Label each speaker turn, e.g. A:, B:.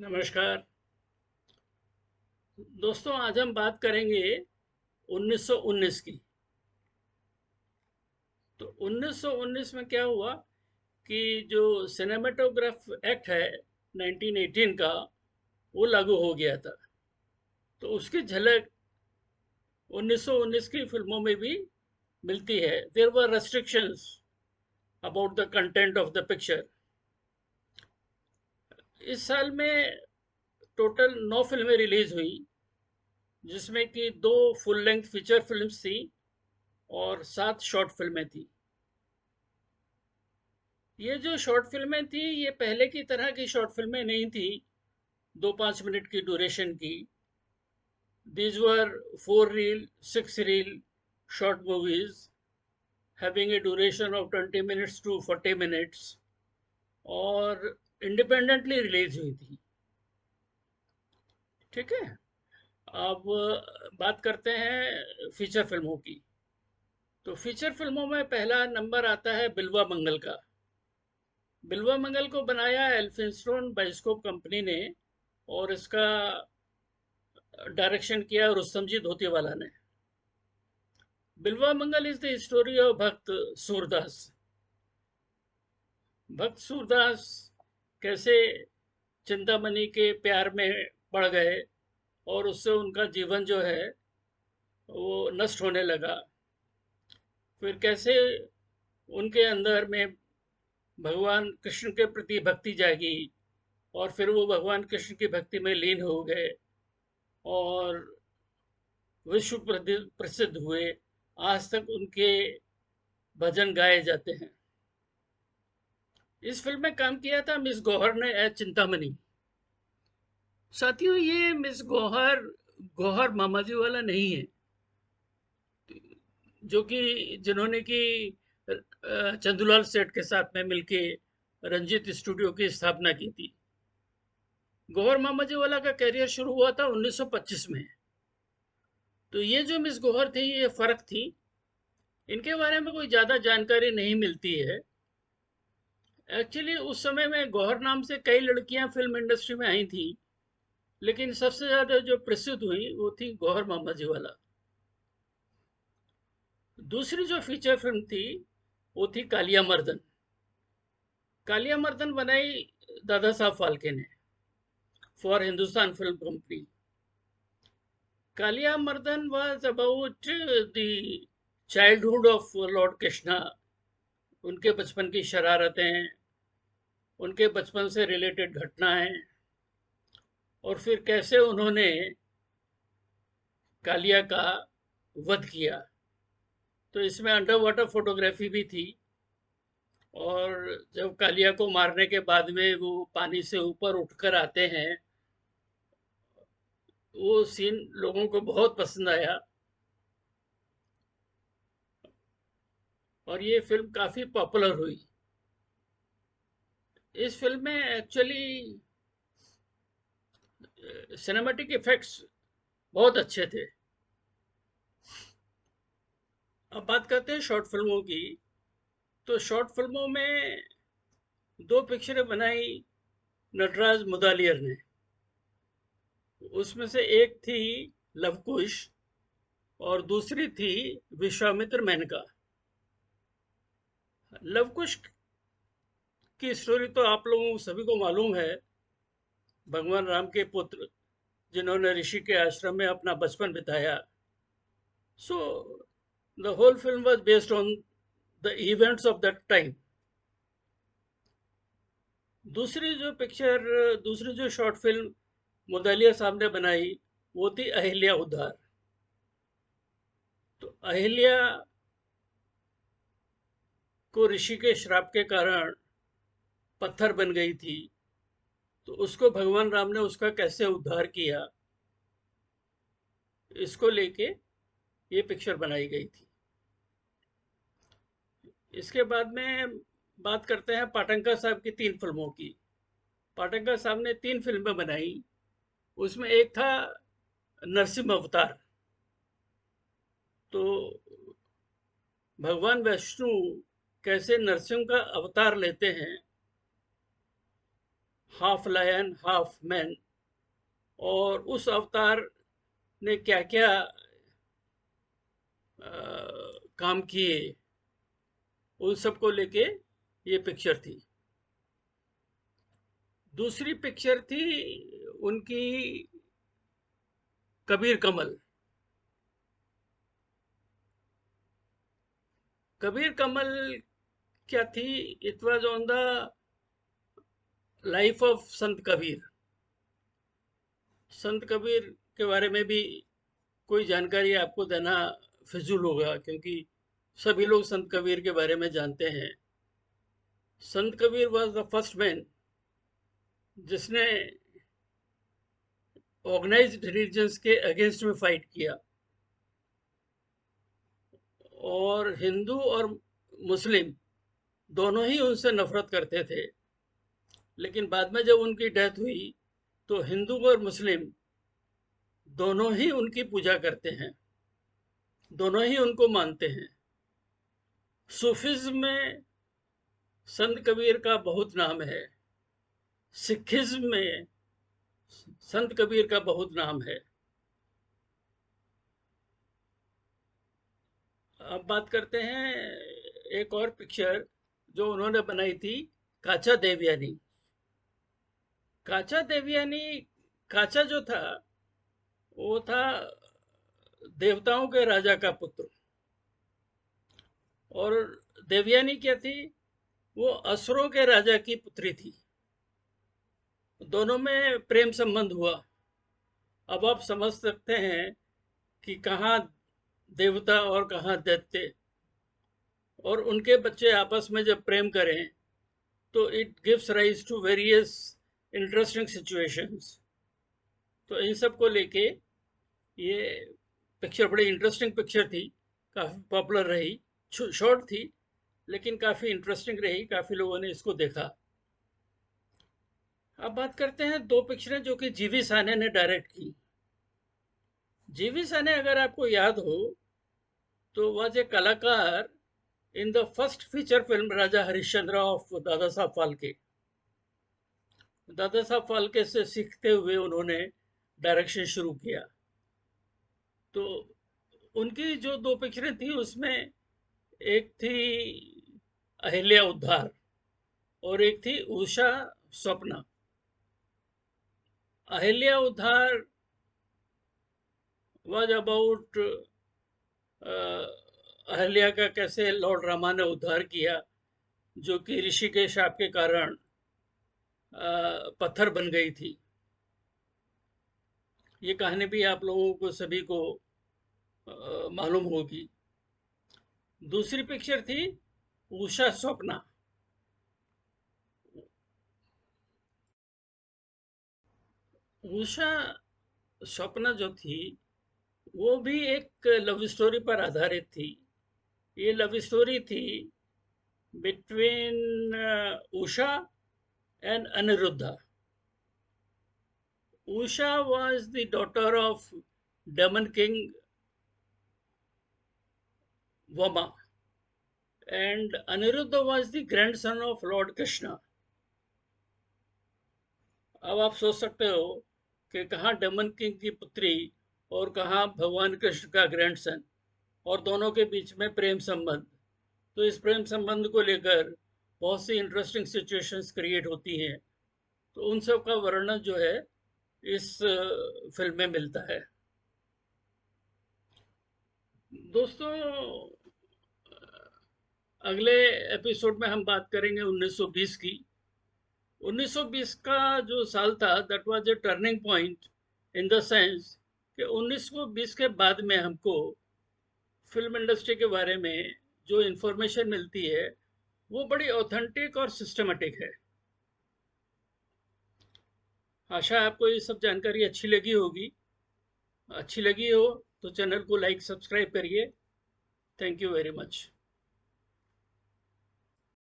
A: नमस्कार दोस्तों, आज हम बात करेंगे 1919 की। तो 1919 में क्या हुआ कि जो सिनेमेटोग्राफ एक्ट है 1918 का, वो लागू हो गया था। तो उसकी झलक 1919 की फिल्मों में भी मिलती है। There were restrictions about the content of the picture. इस साल में टोटल 9 फिल्में रिलीज हुई, जिसमें कि 2 फुल लेंथ फीचर फिल्म्स थी और 7 शॉर्ट फिल्में थी। ये जो शॉर्ट फिल्में थी, ये पहले की तरह की शॉर्ट फिल्में नहीं थी, 2-5 मिनट की ड्यूरेशन की। These were 4 reel 6 reel short movies having a duration of 20 minutes to 40 minutes, और इंडिपेंडेंटली रिलीज हुई थी। ठीक है। अब बात करते हैं फीचर फिल्मों की। तो फीचर फिल्मों में पहला नंबर आता है बिल्वा मंगल का। बिल्वा मंगल को बनाया एल्फिंस्टोन बाइस्कोप कंपनी ने, और इसका डायरेक्शन किया रुस्तम जी धोतीवाला ने। बिल्वा मंगल इज द स्टोरी ऑफ भक्त सूरदास। भक्त सूरदास कैसे चिंतामणि के प्यार में पड़ गए, और उससे उनका जीवन जो है वो नष्ट होने लगा। फिर कैसे उनके अंदर में भगवान कृष्ण के प्रति भक्ति जागी, और फिर वो भगवान कृष्ण की भक्ति में लीन हो गए और विश्व प्रसिद्ध हुए। आज तक उनके भजन गाए जाते हैं। इस फिल्म में काम किया था मिस गौहर ने एज चिंतामणि। साथियों, ये मिस गौहर गौहर मामाजी वाला नहीं है, जो कि जिन्होंने कि चंदूलाल सेठ के साथ में मिलके रंजीत स्टूडियो की स्थापना की थी। गौहर मामाजी वाला का करियर शुरू हुआ था 1925 में। तो ये जो मिस गौहर थी, ये फर्क थी। इनके बारे में कोई ज्यादा जानकारी नहीं मिलती है। एक्चुअली उस समय में गौहर नाम से कई लड़कियां फिल्म इंडस्ट्री में आई थी, लेकिन सबसे ज्यादा जो प्रसिद्ध हुई वो थी गौहर मामाजी वाला। दूसरी जो फीचर फिल्म थी वो थी कालिया मर्दन। कालिया मर्दन बनाई दादा साहब फाल्के ने for Hindustan film company. Kaliya Mardan was about the childhood of lord Krishna, उनके बचपन की शरारतें, उनके बचपन से रिलेटेड घटनाएं, और फिर कैसे उन्होंने कालिया का वध किया। तो इसमें अंडर वाटर फोटोग्राफी भी थी, और जब कालिया को मारने के बाद में वो पानी से ऊपर उठकर आते हैं, वो सीन लोगों को बहुत पसंद आया, और ये फिल्म काफी पॉपुलर हुई। इस फिल्म में एक्चुअली सिनेमैटिक इफेक्ट्स बहुत अच्छे थे। अब बात करते हैं शॉर्ट फिल्मों की। तो शॉर्ट फिल्मों में 2 पिक्चरें बनाई नटराज मुदालियर ने। उसमें से एक थी लवकुश, और दूसरी थी विश्वामित्र मेनका। लवकुश की स्टोरी तो आप लोगों को सभी को मालूम है। भगवान राम के पुत्र, जिन्होंने ऋषि के आश्रम में अपना बचपन बिताया। So the whole film was based on the events of that time. दूसरी जो शॉर्ट फिल्म मुदालिया साहब ने बनाई, वो थी अहिल्या उद्धार। तो अहिल्या को ऋषि के श्राप के कारण पत्थर बन गई थी। तो उसको भगवान राम ने उसका कैसे उद्धार किया, इसको लेके ये पिक्चर बनाई गई थी। इसके बाद में बात करते हैं पाटंकर साहब की 3 फिल्मों की। पाटंकर साहब ने 3 फिल्में बनाई। उसमें एक था नरसिम्हा अवतार। तो भगवान विष्णु कैसे नरसिंह का अवतार लेते हैं, हाफ लायन हाफ मैन, और उस अवतार ने क्या क्या काम किए, उन सब को लेके ये पिक्चर थी। दूसरी पिक्चर थी उनकी कबीर कमल। कबीर कमल क्या थी? It was on the life of संत कबीर। संत कबीर के बारे में भी कोई जानकारी आपको देना फिजूल होगा, क्योंकि सभी लोग संत कबीर के बारे में जानते हैं। संत Kabir was the first man जिसने ऑर्गेनाइज्ड रिलीजन्स के अगेंस्ट में फाइट किया, और हिंदू और मुस्लिम दोनों ही उनसे नफरत करते थे। लेकिन बाद में जब उनकी डेथ हुई तो हिंदू और मुस्लिम दोनों ही उनकी पूजा करते हैं, दोनों ही उनको मानते हैं। सूफिज्म में संत कबीर का बहुत नाम है, सिखिज्म में संत कबीर का बहुत नाम है। अब बात करते हैं एक और पिक्चर जो उन्होंने बनाई थी, काचा देवयानी। काचा देवयानी, काचा जो था वो था देवताओं के राजा का पुत्र, और देवयानी क्या थी? वो असुरों के राजा की पुत्री थी। दोनों में प्रेम संबंध हुआ। अब आप समझ सकते हैं कि कहाँ देवता और कहाँ दैत्य, और उनके बच्चे आपस में जब प्रेम करें तो it gives rise to various interesting situations. तो इन सब को लेके ये पिक्चर बड़ी इंटरेस्टिंग पिक्चर थी, काफ़ी पॉपुलर रही। शॉर्ट थी लेकिन काफ़ी इंटरेस्टिंग रही, काफ़ी लोगों ने इसको देखा। अब बात करते हैं दो पिक्चरें जो कि जीवी साने ने डायरेक्ट की। जीवी साने, अगर आपको याद हो, तो वॉज ए कलाकार in the first feature film Raja Harishchandra of दादा साहब फाल्के। दादा साहब फाल्के से सीखते हुए उन्होंने डायरेक्शन शुरू किया। तो उनकी जो दो पिक्चरें थी उसमें एक थी अहिल्या उद्धार और एक थी उषा स्वप्ना। अहिल्या उद्धार वाज अबाउट अहिल्या का कैसे लॉर्ड रामा ने उद्धार किया, जो कि ऋषि के शाप के कारण पत्थर बन गई थी। ये कहानी भी आप लोगों को सभी को मालूम होगी। दूसरी पिक्चर थी उषा स्वप्ना। उषा स्वप्ना जो थी वो भी एक लव स्टोरी पर आधारित थी। ये लव स्टोरी थी between Usha and Aniruddha. Usha was the daughter of Demon King Vama, and Aniruddha was the grandson of Lord Krishna. अब आप सोच सकते हो कि कहाँ डेमन किंग की पुत्री और कहाँ भगवान कृष्ण का ग्रैंडसन, और दोनों के बीच में प्रेम संबंध। तो इस प्रेम संबंध को लेकर बहुत सी इंटरेस्टिंग सिचुएशंस क्रिएट होती हैं। तो उन सब का वर्णन जो है इस फिल्म में मिलता है। दोस्तों, अगले एपिसोड में हम बात करेंगे 1920 की। 1920 का जो साल था, that was a turning point in the sense कि 1920 के बाद में हमको फिल्म इंडस्ट्री के बारे में जो इंफॉर्मेशन मिलती है वो बड़ी ऑथेंटिक और सिस्टमेटिक है। आशा आपको ये सब जानकारी अच्छी लगी होगी। अच्छी लगी हो तो चैनल को लाइक सब्सक्राइब करिए। Thank you very much.